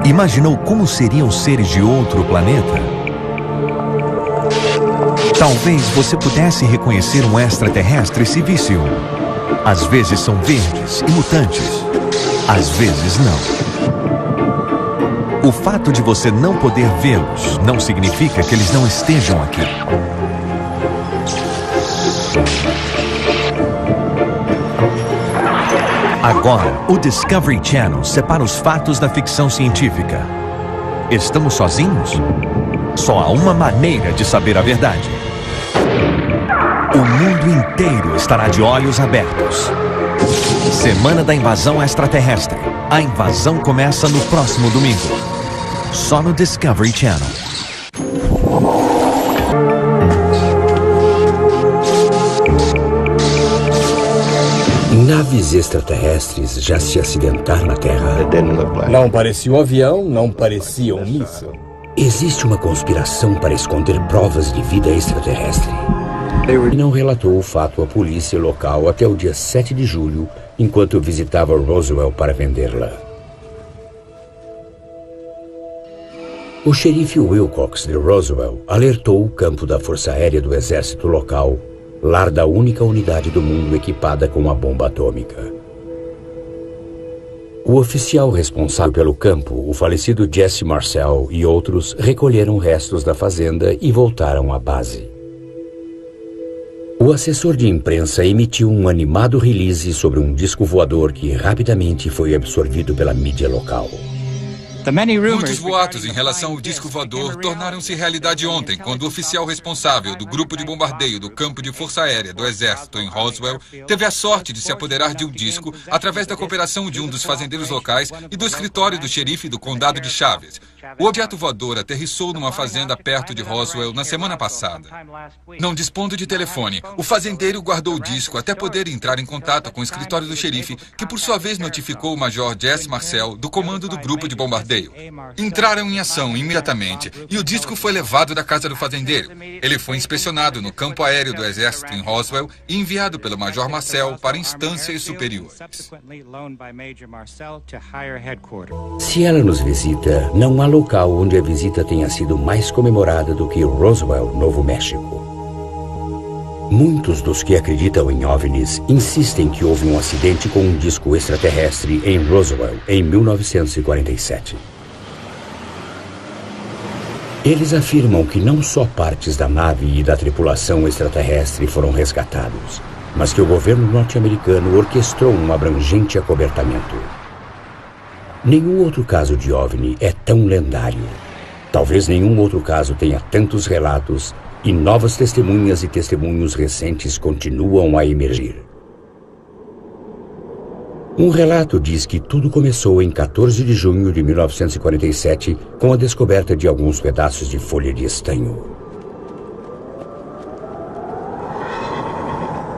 Imaginou como seriam seres de outro planeta? Talvez você pudesse reconhecer um extraterrestre se visse um. Às vezes são verdes e mutantes, às vezes não. O fato de você não poder vê-los não significa que eles não estejam aqui. Agora, o Discovery Channel separa os fatos da ficção científica. Estamos sozinhos? Só há uma maneira de saber a verdade. O mundo inteiro estará de olhos abertos. Semana da Invasão Extraterrestre. A invasão começa no próximo domingo. Só no Discovery Channel. Naves extraterrestres já se acidentaram na Terra. Não parecia um avião, não parecia um míssil. Existe uma conspiração para esconder provas de vida extraterrestre. E não relatou o fato à polícia local até o dia 7 de julho, enquanto visitava Roswell para vendê-la. O xerife Wilcox de Roswell alertou o campo da Força Aérea do Exército local, lar da única unidade do mundo equipada com uma bomba atômica. O oficial responsável pelo campo, o falecido Jesse Marcel e outros, recolheram restos da fazenda e voltaram à base. O assessor de imprensa emitiu um animado release sobre um disco voador que rapidamente foi absorvido pela mídia local. Muitos boatos em relação ao disco voador tornaram-se realidade ontem, quando o oficial responsável do grupo de bombardeio do campo de Força Aérea do Exército em Roswell teve a sorte de se apoderar de um disco através da cooperação de um dos fazendeiros locais e do escritório do xerife do condado de Chaves. O objeto voador aterrissou numa fazenda perto de Roswell na semana passada. Não dispondo de telefone, o fazendeiro guardou o disco até poder entrar em contato com o escritório do xerife, que por sua vez notificou o major Jesse Marcel do comando do grupo de bombardeio. Entraram em ação imediatamente e o disco foi levado da casa do fazendeiro. Ele foi inspecionado no campo aéreo do Exército em Roswell e enviado pelo major Marcel para instâncias superiores. Se ela nos visita, não há local onde a visita tenha sido mais comemorada do que Roswell, Novo México. Muitos dos que acreditam em OVNIs insistem que houve um acidente com um disco extraterrestre em Roswell, em 1947. Eles afirmam que não só partes da nave e da tripulação extraterrestre foram resgatados, mas que o governo norte-americano orquestrou um abrangente acobertamento. Nenhum outro caso de OVNI é tão lendário. Talvez nenhum outro caso tenha tantos relatos e novas testemunhas e testemunhos recentes continuam a emergir. Um relato diz que tudo começou em 14 de junho de 1947 com a descoberta de alguns pedaços de folha de estanho.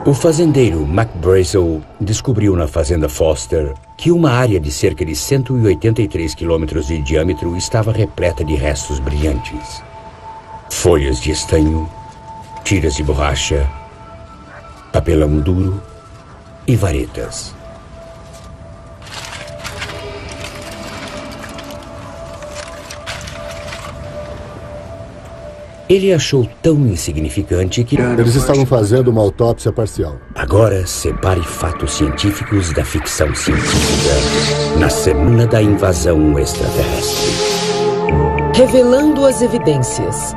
O fazendeiro Mac Brazel descobriu na fazenda Foster que uma área de cerca de 183 quilômetros de diâmetro estava repleta de restos brilhantes. Folhas de estanho, tiras de borracha, papelão duro e varetas. Ele achou tão insignificante que... Eles estavam fazendo uma autópsia parcial. Agora, separe fatos científicos da ficção científica na Semana da Invasão Extraterrestre. Revelando as evidências.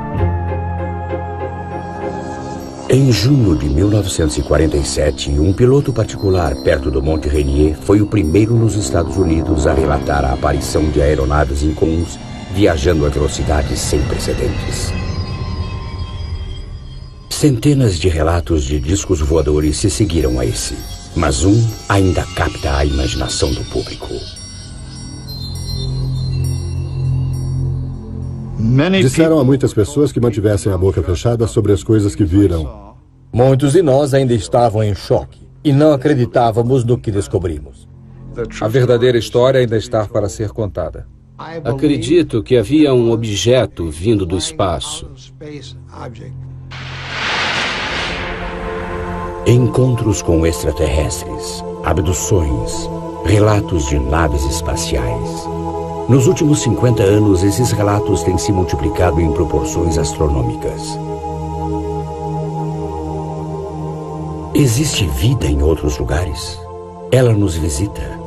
Em junho de 1947, um piloto particular perto do Monte Rainier foi o primeiro nos Estados Unidos a relatar a aparição de aeronaves incomuns viajando a velocidades sem precedentes. Centenas de relatos de discos voadores se seguiram a esse. Mas um ainda capta a imaginação do público. Disseram a muitas pessoas que mantivessem a boca fechada sobre as coisas que viram. Muitos de nós ainda estavam em choque e não acreditávamos no que descobrimos. A verdadeira história ainda está para ser contada. Acredito que havia um objeto vindo do espaço. Encontros com extraterrestres, abduções, relatos de naves espaciais. Nos últimos 50 anos, esses relatos têm se multiplicado em proporções astronômicas. Existe vida em outros lugares? Ela nos visita?